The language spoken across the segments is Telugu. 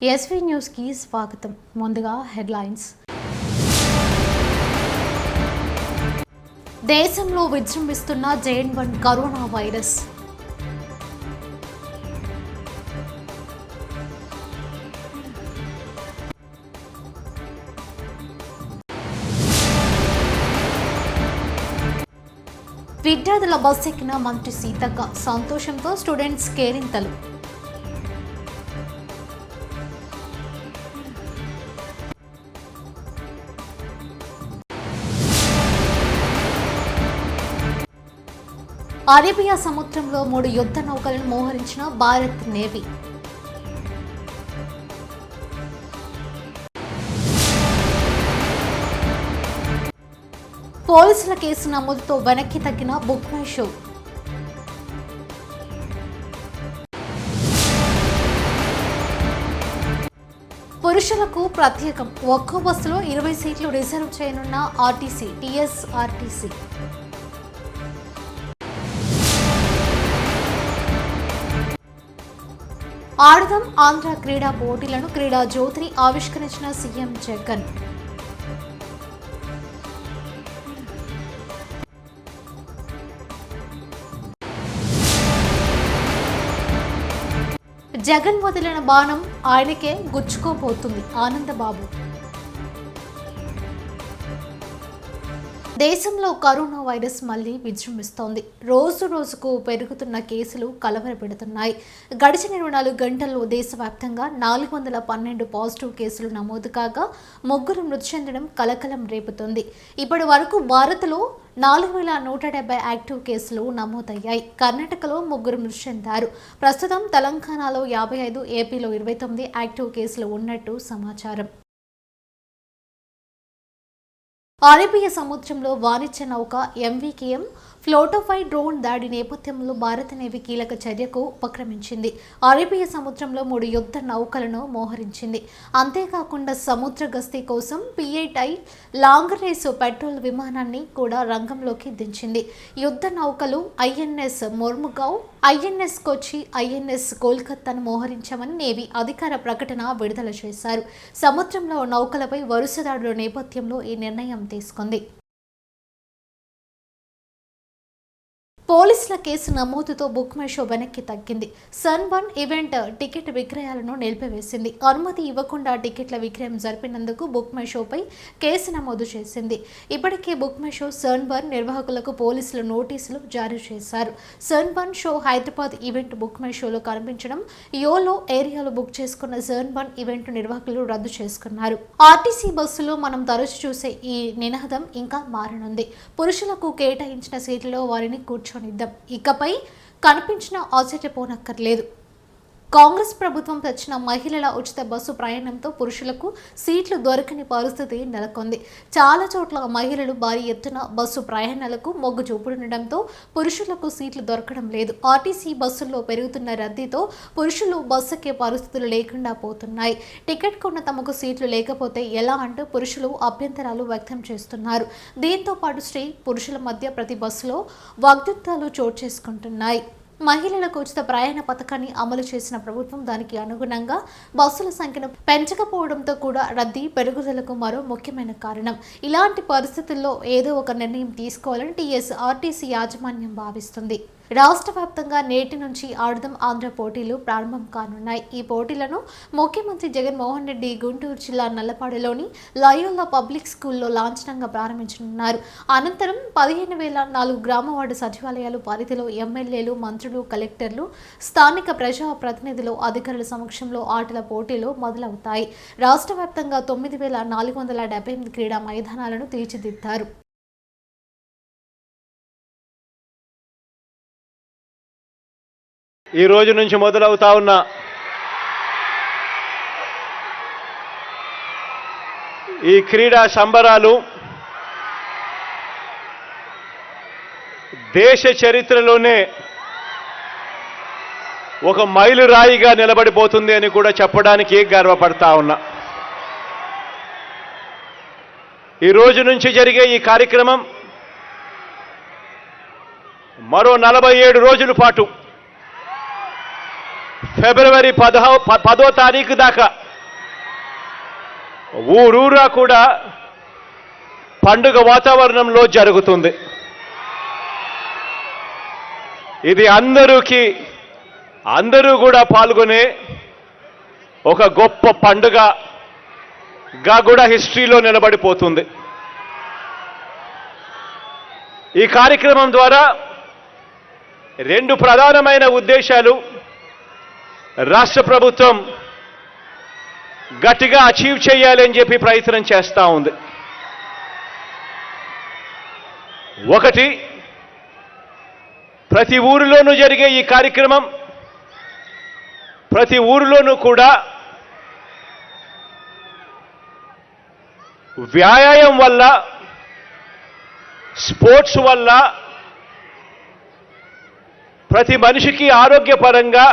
ఎస్వీ న్యూస్ కి స్వాగతం. ముందుగా హెడ్లైన్స్. దేశంలో విజృంభిస్తున్న JN1 కరోనా వైరస్. విద్యార్థుల బస్ ఎక్కిన మంత్రి సీతక్క, సంతోషంతో స్టూడెంట్స్ కేరింతలు. అరేబియా సముద్రంలో 3 యుద్ధ నౌకలను మోహరించిన భారత్ నేవీ. పోలీసుల కేసు నమోదుతో వెనక్కి తగ్గిన బుక్ మై షో. పురుషులకు ప్రత్యేకం, ఒక్కో బస్సులో 20 సీట్లు రిజర్వ్ చేయనున్న TSRTC. ఆడదాం ఆంధ్ర క్రీడా పోటీలను క్రీడా జ్యోతిని ఆవిష్కరించిన సీఎం జగన్. జగన్ వదిలిన బాణం ఆయనకే గుచ్చుకోబోతుంది, ఆనందబాబు. దేశంలో కరోనా వైరస్ మళ్లీ విజృంభిస్తోంది. రోజు రోజుకు పెరుగుతున్న కేసులు కలవరపెడుతున్నాయి. గడిచిన 24 గంటల్లో దేశవ్యాప్తంగా 412 పాజిటివ్ కేసులు నమోదు కాగా 3 మృతి చెందడం కలకలం రేపుతోంది. ఇప్పటి వరకు భారత్లో 4170 యాక్టివ్ కేసులు నమోదయ్యాయి. కర్ణాటకలో 3 మృతి చెందారు. ప్రస్తుతం తెలంగాణలో 55, ఏపీలో 29 యాక్టివ్ కేసులు ఉన్నట్టు సమాచారం. అరేబియా సముద్రంలో వాణిజ్య నౌక MVKM ఫ్లోటోపై డ్రోన్ దాడి నేపథ్యంలో భారత నేవీ కీలక చర్యకు ఉపక్రమించింది. అరేబియా సముద్రంలో 3 యుద్ధ నౌకలను మోహరించింది. అంతేకాకుండా సముద్ర గస్తీ కోసం P-8I లాంగ్ రేసు పెట్రోల్ విమానాన్ని కూడా రంగంలోకి దించింది. యుద్ధ నౌకలు INS మొర్ముగావ్, INS కొచ్చి, INS కోల్కతాను మోహరించామని నేవీ అధికార ప్రకటన విడుదల చేశారు. సముద్రంలో నౌకలపై వరుస దాడుల నేపథ్యంలో ఈ నిర్ణయం తీసుకుంది. పోలీసుల కేసు నమోదుతో బుక్ మై షో వెనక్కి తగ్గింది. సన్1 ఈవెంట్ టికెట్ విక్రయాలను నిలిపివేసింది. అనుమతి ఇవ్వకుండా టికెట్ల విక్రయం జరిపినందుకు బుక్ మై షోపై కేసు నమోదు చేసింది. ఇప్పటికే బుక్ మై షో సన్1 నిర్వాహకులకు పోలీసులు నోటీసులు జారీ చేశారు. సన్1 show Hyderabad event book my షోలో కనిపించడం, యోలో ఏరియాలో బుక్ చేసుకున్న సన్1 ఈవెంట్ నిర్వాహకులు రద్దు చేసుకున్నారు. ఆర్టీసీ బస్సులో మనం తరచు చూసే ఈ నినాదం ఇంకా మారనుంది. పురుషులకు కేటాయించిన సీట్లలో వారిని కూర్చొనిద్దాం, ఇకపై కనిపించిన ఆశ్చర్యపోనక్కర్లేదు. కాంగ్రెస్ ప్రభుత్వం తెచ్చిన మహిళల ఉచిత బస్సు ప్రయాణంతో పురుషులకు సీట్లు దొరకని పరిస్థితి నెలకొంది. చాలా చోట్ల మహిళలు భారీ ఎత్తున బస్సు ప్రయాణాలకు మొగ్గు చూపుతుండటంతో పురుషులకు సీట్లు దొరకడం లేదు. ఆర్టీసీ బస్సుల్లో పెరుగుతున్న రద్దీతో పురుషులు బస్సు ఎక్కే పరిస్థితులు లేకుండా పోతున్నాయి. టికెట్ కొన్న తమకు సీట్లు లేకపోతే ఎలా అంటూ పురుషులు అభ్యంతరాలు వ్యక్తం చేస్తున్నారు. దీంతో పాటు స్త్రీ పురుషుల మధ్య ప్రతి బస్సులో వాగ్యుద్ధాలు చోటు చేసుకుంటున్నాయి. మహిళలకు ఉచిత ప్రయాణ పథకాన్ని అమలు చేసిన ప్రభుత్వం దానికి అనుగుణంగా బస్సుల సంఖ్యను పెంచకపోవడంతో కూడా రద్దీ పెరుగుదలకు మరో ముఖ్యమైన కారణం. ఇలాంటి పరిస్థితుల్లో ఏదో ఒక నిర్ణయం తీసుకోవాలని TSRTC యాజమాన్యం భావిస్తుంది. రాష్ట్ర వ్యాప్తంగా నేటి నుంచి ఆడదాం ఆంధ్ర పోటీలు ప్రారంభం కానున్నాయి. ఈ పోటీలను ముఖ్యమంత్రి జగన్మోహన్ రెడ్డి గుంటూరు జిల్లా నల్లపాడులోని లయోలా పబ్లిక్ స్కూల్లో లాంఛనంగా ప్రారంభించనున్నారు. అనంతరం 15,004 గ్రామ వార్డు సచివాలయాలు పరిధిలో ఎమ్మెల్యేలు, మంత్రులు, కలెక్టర్లు, స్థానిక ప్రజా ప్రతినిధులు, అధికారుల సమక్షంలో ఆటల పోటీలు మొదలవుతాయి. రాష్ట్ర వ్యాప్తంగా 9,478 క్రీడా మైదానాలను తీర్చిదిద్దారు. ఈ రోజు నుంచి మొదలవుతా ఉన్న ఈ క్రీడా సంబరాలు దేశ చరిత్రలోనే ఒక మైలురాయిగా నిలబడిపోతుంది అని కూడా చెప్పడానికి గర్వపడతా ఉన్నా. ఈ రోజు నుంచి జరిగే ఈ కార్యక్రమం మరో 47 రోజుల పాటు ఫిబ్రవరి 10వ తారీఖు దాకా ఊరూరా కూడా పండుగ వాతావరణంలో జరుగుతుంది. ఇది అందరూ కూడా పాల్గొనే ఒక గొప్ప పండుగగా కూడా హిస్టరీలో నిలబడిపోతుంది. ఈ కార్యక్రమం ద్వారా రెండు ప్రధానమైన ఉద్దేశాలు రాష్ట్ర ప్రభుత్వం గట్టిగా అచీవ్ చేయాలని చెప్పి ప్రయత్నం చేస్తూ ఉంది. ఒకటి, ప్రతి ఊరిలోనూ జరిగే ఈ కార్యక్రమం ప్రతి ఊరిలోనూ కూడా వ్యాయామం వల్ల, స్పోర్ట్స్ వల్ల ప్రతి మనిషికి ఆరోగ్యపరంగా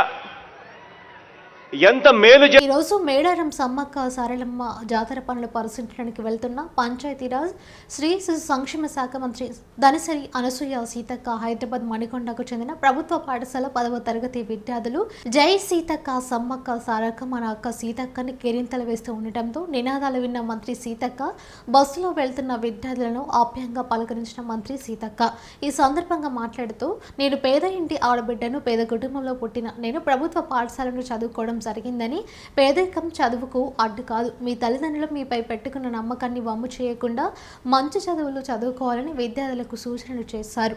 ఎంత మేలు. ఈ రోజు మేడారం సమ్మక్క సారలమ్మ జాతర పనులు పరిశీలనకి వెళ్తున్న పంచాయతీరాజ్ శ్రీ శిశు సంక్షేమ శాఖ మంత్రి దనిసరి అనసూయ సీతక్క హైదరాబాద్ మణికొండకు చెందిన ప్రభుత్వ పాఠశాల 10వ తరగతి విద్యార్థులు జై సీతక్క సమ్మక్క సారక్క మన అక్క సీతక్కని కేరింతలు వేస్తూ ఉండటంతో నినాదాలు విన్న మంత్రి సీతక్క బస్సులో వెళ్తున్న విద్యార్థులను ఆప్యాయంగా పలకరించిన మంత్రి సీతక్క ఈ సందర్భంగా మాట్లాడుతూ, నేను పేద ఇంటి ఆడబిడ్డను, పేద కుటుంబంలో పుట్టిన నేను ప్రభుత్వ పాఠశాలను చదువుకోవడం జరిగిందని, పేదరికం చదువుకు అడ్డు కాదు, మీ తల్లిదండ్రులు మీపై పెట్టుకున్న నమ్మకాన్ని వమ్ము చేయకుండా మంచి చదువులు చదువుకోవాలని విద్యార్థులకు సూచనలు చేశారు.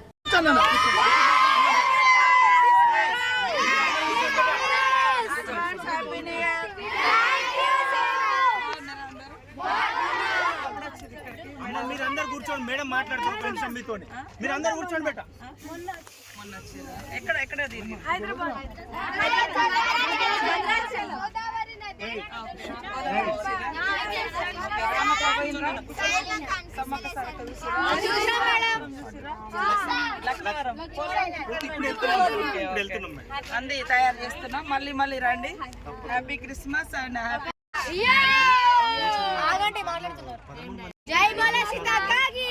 మీరందరూ కూర్చోండి, మేడం మాట్లాడుతున్నారు మీతో. మీరందరూ కూర్చోండి బేట. ఎక్కడ హైదరాబాద్ అంది తయారు చేస్తున్నాం. మళ్ళీ రండి. హ్యాపీ క్రిస్మస్ అండ్ హ్యాపీ జై బోలో సీతక్కకి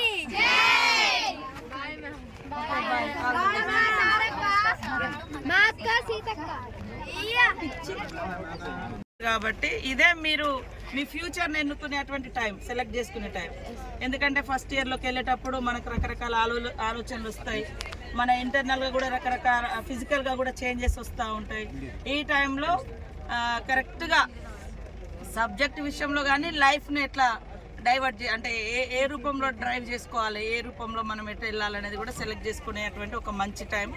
కాబట్టి ఇదే మీరు మీ ఫ్యూచర్ని ఎన్నుకునేటువంటి టైం, సెలెక్ట్ చేసుకునే టైం. ఎందుకంటే ఫస్ట్ ఇయర్లోకి వెళ్ళేటప్పుడు మనకు రకరకాల ఆలోచనలు వస్తాయి. మన ఇంటర్నల్గా కూడా రకరకాల ఫిజికల్గా కూడా చేంజెస్ వస్తూ ఉంటాయి. ఈ టైంలో కరెక్ట్గా సబ్జెక్ట్ విషయంలో కానీ లైఫ్ని ఎట్లా డైవర్ట్ అంటే ఏ రూపంలో డ్రైవ్ చేసుకోవాలి, ఏ రూపంలో మనం ఎట్లా వెళ్ళాలనేది కూడా సెలెక్ట్ చేసుకునేటువంటి ఒక మంచి టైం.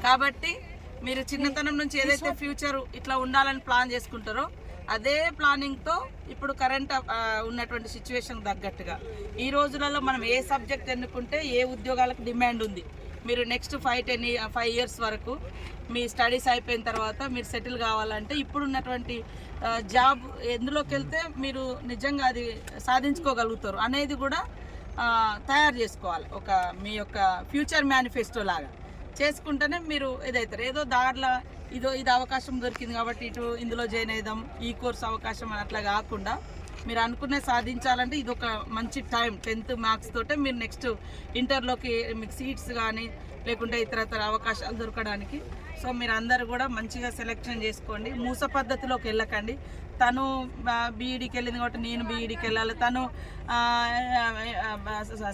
కాబట్టి మీరు చిన్నతనం నుంచి ఏదైతే ఫ్యూచర్ ఇట్లా ఉండాలని ప్లాన్ చేసుకుంటారో అదే ప్లానింగ్తో ఇప్పుడు కరెంట్ ఉన్నటువంటి సిచ్యువేషన్ తగ్గట్టుగా ఈ రోజులలో మనం ఏ సబ్జెక్ట్ ఎన్నుకుంటే ఏ ఉద్యోగాలకు డిమాండ్ ఉంది, మీరు నెక్స్ట్ 5 ఇయర్స్ వరకు మీ స్టడీస్ అయిపోయిన తర్వాత మీరు సెటిల్ కావాలంటే ఇప్పుడున్నటువంటి జాబ్ ఎందులోకి వెళ్తే మీరు నిజంగా అది సాధించుకోగలుగుతారు అనేది కూడా తయారు చేసుకోవాలి. మీ యొక్క ఫ్యూచర్ మేనిఫెస్టో లాగా చేసుకుంటేనే మీరు ఏదైతారు. ఏదో దారిలో ఇది అవకాశం దొరికింది కాబట్టి ఇందులో జాయిన్ అయిదాం, ఈ కోర్స్ అవకాశం అని అట్లా కాకుండా మీరు అనుకునే సాధించాలంటే ఇది ఒక మంచి టైం. 10th మార్క్స్ తోటే మీరు నెక్స్ట్ ఇంటర్లోకి మీకు సీట్స్ కానీ లేకుంటే ఇతరతర అవకాశాలు దొరకడానికి. సో మీరు అందరూ కూడా మంచిగా సెలెక్షన్ చేసుకోండి. మూస పద్ధతిలోకి వెళ్ళకండి. తను బీఈడీకి వెళ్ళింది కాబట్టి నేను బీఈడీకి వెళ్ళాలి, తను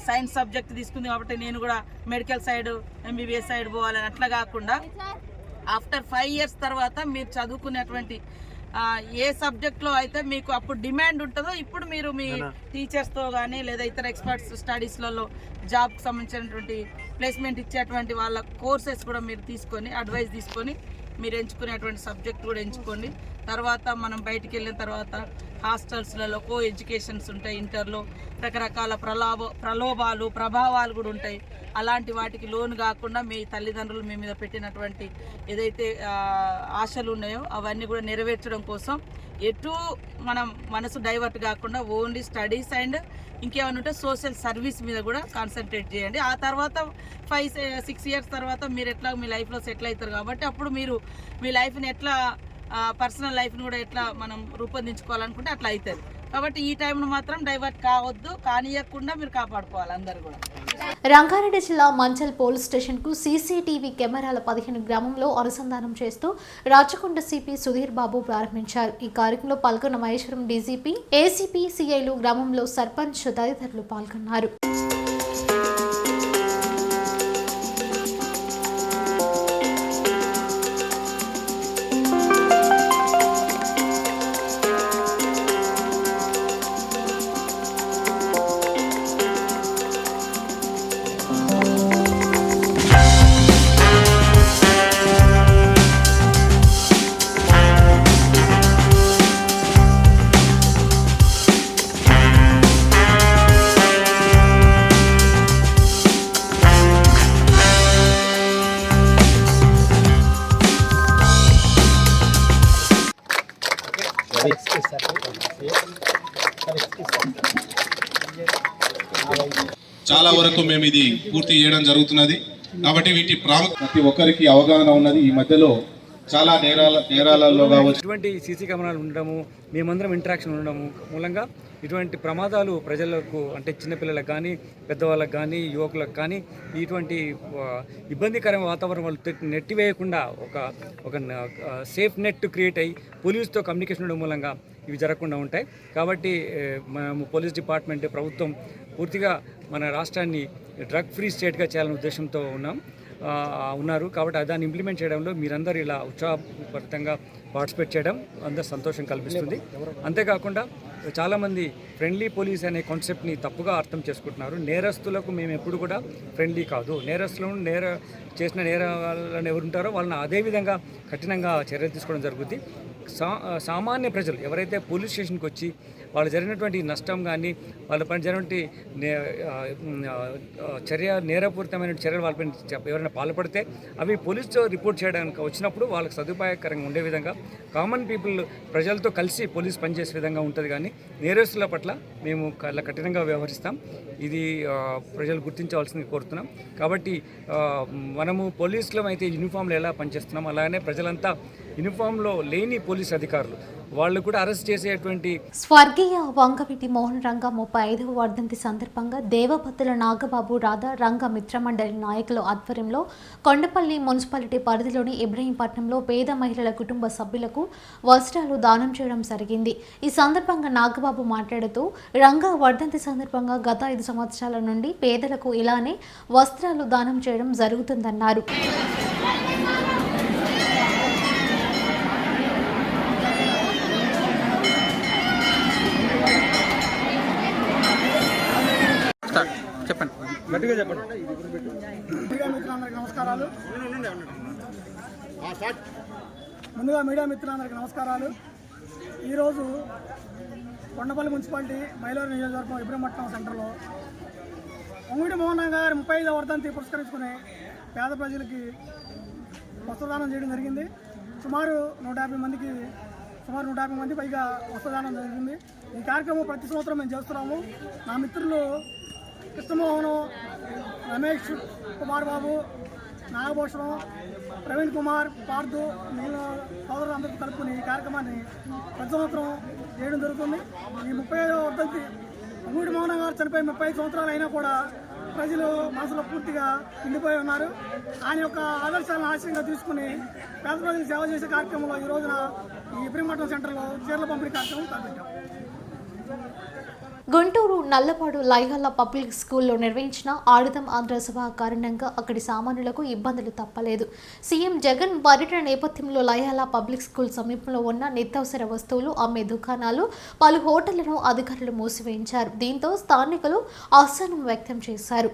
సైన్స్ సబ్జెక్ట్ తీసుకుంది కాబట్టి నేను కూడా మెడికల్ సైడ్ ఎంబీబీఎస్ సైడ్ పోవాలని అట్లా కాకుండా ఆఫ్టర్ 5 ఇయర్స్ తర్వాత మీరు చదువుకునేటువంటి ఏ సబ్జెక్ట్లో అయితే మీకు అప్పుడు డిమాండ్ ఉంటుందో ఇప్పుడు మీరు మీ టీచర్స్తో కానీ లేదా ఇతర ఎక్స్పర్ట్స్ స్టడీస్లలో జాబ్కి సంబంధించినటువంటి ప్లేస్మెంట్ ఇచ్చేటువంటి వాళ్ళ కోర్సెస్ కూడా మీరు తీసుకొని అడ్వైస్ తీసుకొని మీరు ఎంచుకునేటువంటి సబ్జెక్ట్ కూడా ఎంచుకోండి. తర్వాత మనం బయటికి వెళ్ళిన తర్వాత హాస్టల్స్లలో కో ఎడ్యుకేషన్స్ ఉంటాయి, ఇంటర్లో రకరకాల ప్రలోభాలు ప్రభావాలు కూడా ఉంటాయి. అలాంటి వాటికి లోన్ కాకుండా మీ తల్లిదండ్రులు మీ మీద పెట్టినటువంటి ఏదైతే ఆశలు ఉన్నాయో అవన్నీ కూడా నెరవేర్చడం కోసం ఎటు మనం మనసు డైవర్ట్ కాకుండా ఓన్లీ స్టడీస్ అండ్ ఇంకేమైనా ఉంటే సోషల్ సర్వీస్ మీద కూడా కాన్సన్ట్రేట్ చేయండి. ఆ తర్వాత 5-6 ఇయర్స్ తర్వాత మీరు ఎట్లా మీ లైఫ్లో సెటిల్ అవుతారు కాబట్టి అప్పుడు మీరు మీ లైఫ్ని ఎట్లా పర్సనల్ లైఫ్ని కూడా ఎట్లా మనం రూపొందించుకోవాలనుకుంటే అట్లా అవుతుంది. కాబట్టి ఈ టైంను మాత్రం డైవర్ట్ కావద్దు, కానియకుండా మీరు కాపాడుకోవాలి అందరు కూడా. రంగారెడ్డి జిల్లా మంచల్ పోలీస్ స్టేషన్కు సీసీటీవీ కెమెరాల 15 గ్రామంలో అనుసంధానం చేస్తూ రాచకొండ సిపి సుధీర్ బాబు ప్రారంభించారు. ఈ కార్యక్రమంలో పాల్గొన్న మహేశ్వరం డీజీపీ, ఏసీపీ, సీఐలు, గ్రామంలో సర్పంచ్ తదితరులు పాల్గొన్నారు. చాలా వరకు మేము ఇది పూర్తి చేయడం జరుగుతున్నది. కాబట్టి వీటి ప్రతి ఒక్కరికి అవగాహన ఉన్నది. ఈ మధ్యలో చాలా నేరాలలో కావచ్చు ఇటువంటి సీసీ కెమెరాలు ఉండడము, మేమందరం ఇంటరాక్షన్ ఉండడము మూలంగా ఇటువంటి ప్రమాదాలు ప్రజలకు, అంటే చిన్నపిల్లలకు కానీ, పెద్దవాళ్ళకి కానీ, యువకులకు కానీ ఇటువంటి ఇబ్బందికరమైన వాతావరణం వాళ్ళు నెట్టివేయకుండా ఒక సేఫ్ నెట్ క్రియేట్ అయ్యి పోలీసుతో కమ్యూనికేషన్ ఉండడం మూలంగా ఇవి జరగకుండా ఉంటాయి. కాబట్టి మనము పోలీస్ డిపార్ట్మెంట్, ప్రభుత్వం పూర్తిగా మన రాష్ట్రాన్ని డ్రగ్ ఫ్రీ స్టేట్గా చేయాలనే ఉద్దేశంతో ఉన్నారు. కాబట్టి దాన్ని ఇంప్లిమెంట్ చేయడంలో మీరందరూ ఇలా ఉత్సాహపరితంగా పార్టిసిపేట్ చేయడం అందరూ సంతోషం కల్పిస్తుంది. అంతేకాకుండా చాలామంది ఫ్రెండ్లీ పోలీస్ అనే కాన్సెప్ట్ని తప్పుగా అర్థం చేసుకుంటున్నారు. నేరస్తులకు మేము ఎప్పుడు కూడా ఫ్రెండ్లీ కాదు. నేరస్తులను చేసిన నేరాలను ఎవరు ఉంటారో వాళ్ళని అదేవిధంగా కఠినంగా చర్యలు తీసుకోవడం జరుగుతుంది. సామాన్య ప్రజలు ఎవరైతే పోలీస్ స్టేషన్కి వచ్చి వాళ్ళు జరిగినటువంటి నష్టం కానీ, వాళ్ళ పైన జరిగినటువంటి నేరపూరితమైన చర్యలు వాళ్ళపైన ఎవరైనా పాల్పడితే అవి పోలీసుతో రిపోర్ట్ చేయడానికి వచ్చినప్పుడు వాళ్ళకి సదుపాయకరంగా ఉండే విధంగా కామన్ పీపుల్ ప్రజలతో కలిసి పోలీస్ పనిచేసే విధంగా ఉంటుంది. కానీ నేరస్తుల పట్ల మేము కఠినంగా వ్యవహరిస్తాం. ఇది ప్రజలు గుర్తించవలసింది కోరుతున్నాం. కాబట్టి మనము పోలీసులం అయితే యూనిఫామ్లో ఎలా పనిచేస్తున్నాం, అలానే ప్రజలంతా యూనిఫామ్లో లేని పోలీస్ అధికారులు వాళ్ళు కూడా అరెస్ట్ చేసేటువంటి స్వర్గీయ వంగవీటి మోహన్ రంగ 35వ వర్ధంతి సందర్భంగా దేవపత్తుల నాగబాబు రాధా రంగ మిత్రమండలి నాయకుల ఆధ్వర్యంలో కొండపల్లి మున్సిపాలిటీ పరిధిలోని ఇబ్రహీంపట్నంలో పేద మహిళల కుటుంబ సభ్యులకు వస్త్రాలు దానం చేయడం జరిగింది. ఈ సందర్భంగా నాగబాబు మాట్లాడుతూ రంగ వర్ధంతి సందర్భంగా గత 5 సంవత్సరాల నుండి పేదలకు ఇలానే వస్త్రాలు దానం చేయడం జరుగుతుందన్నారు. నమస్కారాలు. ముందుగా మీడియా మిత్రులందరికీ నమస్కారాలు. ఈరోజు కొండపల్లి మున్సిపాలిటీ మైలూరు నియోజకవర్గం ఇబ్రహీంపట్నం సెంటర్లో వంగవీటి మోహన్ గారి 35వ వర్ధంతి పురస్కరించుకుని పేద ప్రజలకి వస్త్రదానం చేయడం జరిగింది. సుమారు 150 మంది పైగా వస్త్రదానం జరిగింది. ఈ కార్యక్రమం ప్రతి సంవత్సరం మేము చేస్తున్నాము. నా మిత్రులు కృష్ణమోహన్, రమేష్ కుమార్ బాబు, నాగభూషణం, ప్రవీణ్ కుమార్, పార్థు, మిగిలిన సోదరులు అందరితో కలుపుకుని ఈ కార్యక్రమాన్ని ప్రతి సంవత్సరం చేయడం జరుగుతుంది. ఈ 35వ వర్ధంతి వంగవీటి మోహన్ గారు చనిపోయి 35 సంవత్సరాలు అయినా కూడా ప్రజలు మనసులో పూర్తిగా నిండిపోయి ఉన్నారు. ఆయన యొక్క ఆదర్శాలను ఆశయంగా తీసుకుని పేద ప్రజలకు సేవ చేసే కార్యక్రమంలో ఈ రోజున ఈ ఇబ్రహీంపట్నం సెంటర్లో చీరల పంపిణీ కార్యక్రమం తలపెట్టాం. గుంటూరు నల్లపాడు లైగల్ల పబ్లిక్ స్కూల్లో నిర్వహించిన ఆడుదాం ఆంధ్ర సభ కారణంగా అక్కడి సామాన్యులకు ఇబ్బందులు తప్పలేదు. సీఎం జగన్ పర్యటన నేపథ్యంలో లైగల్ల పబ్లిక్ స్కూల్ సమీపంలో ఉన్న నిత్యావసర వస్తువులు అమ్మే దుకాణాలు, పలు హోటళ్లను అధికారులు మూసివేయించారు. దీంతో స్థానికులు అసహనం వ్యక్తం చేశారు.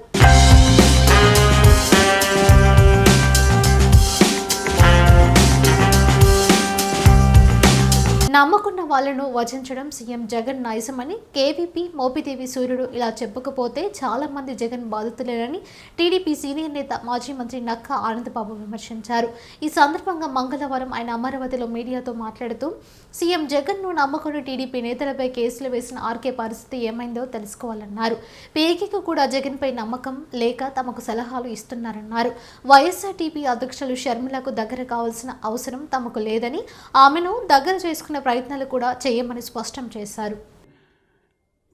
నమ్మకున్న వాళ్లను వచించడం సీఎం జగన్ నైజమని కేవీపీ మోపిదేవి సూర్యుడు ఇలా చెప్పకపోతే చాలా మంది జగన్ బాధితులేనని టీడీపీ సీనియర్ నేత మాజీ మంత్రి నక్క ఆనందబాబు విమర్శించారు. ఈ సందర్భంగా మంగళవారం ఆయన అమరావతిలో మీడియాతో మాట్లాడుతూ సీఎం జగన్ను నమ్మకుని టీడీపీ నేతలపై కేసులు వేసిన ఆర్కే పరిస్థితి ఏమైందో తెలుసుకోవాలన్నారు. పీకేకి కూడా జగన్పై నమ్మకం లేక తమకు సలహాలు ఇస్తున్నారన్నారు. వైఎస్ఆర్టీపీ అధ్యక్షులు షర్మిలకు దగ్గర కావాల్సిన అవసరం తమకు లేదని, ఆమెను దగ్గర చేసుకున్న ప్రయత్నాలు కూడా చేయమని స్పష్టం చేశారు.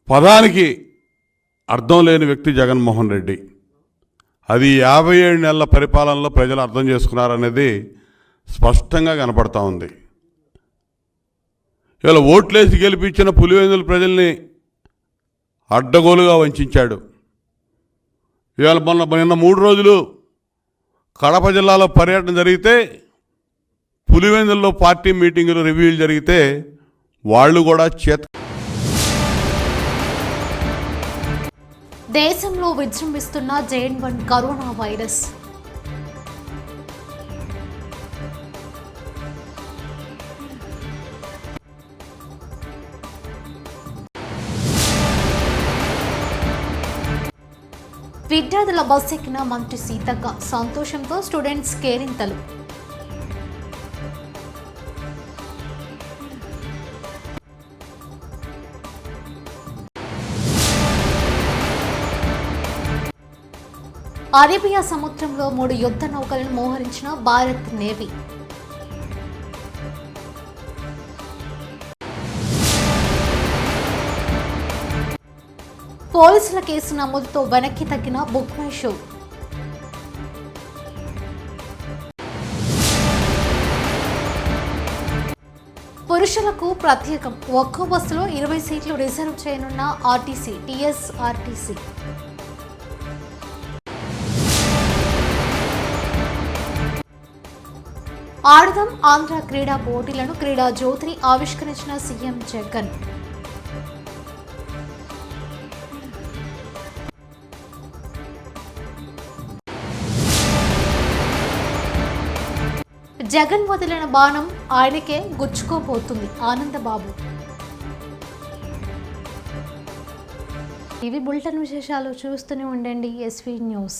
పదానికి అర్థం లేని వ్యక్తి జగన్మోహన్ రెడ్డి. అది 57 నెలల పరిపాలనలో ప్రజలు అర్థం చేసుకున్నారనేది స్పష్టంగా కనపడతా ఉంది. ఇవాళ ఓట్లేసి గెలిపించిన పులివెందుల ప్రజల్ని అడ్డగోలుగా వంచాడు. ఇవాళ నిన్న 3 రోజులు కడప జిల్లాలో పర్యటన జరిగితే, పులివెందుల్లో పార్టీ మీటింగులు రివ్యూలు జరిగితే వాళ్ళు కూడా దేశంలో విజృంభిస్తున్న JN1 కరోనా వైరస్. విద్యార్థుల బస్సు ఎక్కిన మంత్రి సీతక్క, సంతోషంతో స్టూడెంట్స్ కేరింతలు. అరేబియా సముద్రంలో 3 యుద్ధ నౌకలను మోహరించిన భారత్ నేవీ. పోలీసుల కేసు నమోదుతో వెనక్కి తగ్గిన బుక్ మై షో. పురుషులకు ప్రత్యేకం, ఒక్కో బస్సులో 20 సీట్లు రిజర్వ్ చేయనున్న ఆర్టీసీ TSRTC. ఆడదాం ఆంధ్ర క్రీడా పోటీలను క్రీడా జ్యోతిని ఆవిష్కరించిన సీఎం జగన్. జగన్ వదిలిన బాణం ఆయనకే గుచ్చుకోబోతుంది ఆనందబాబు. ఇవి బులెటిన్ విశేషాలు. చూస్తూనే ఉండండి SV న్యూస్.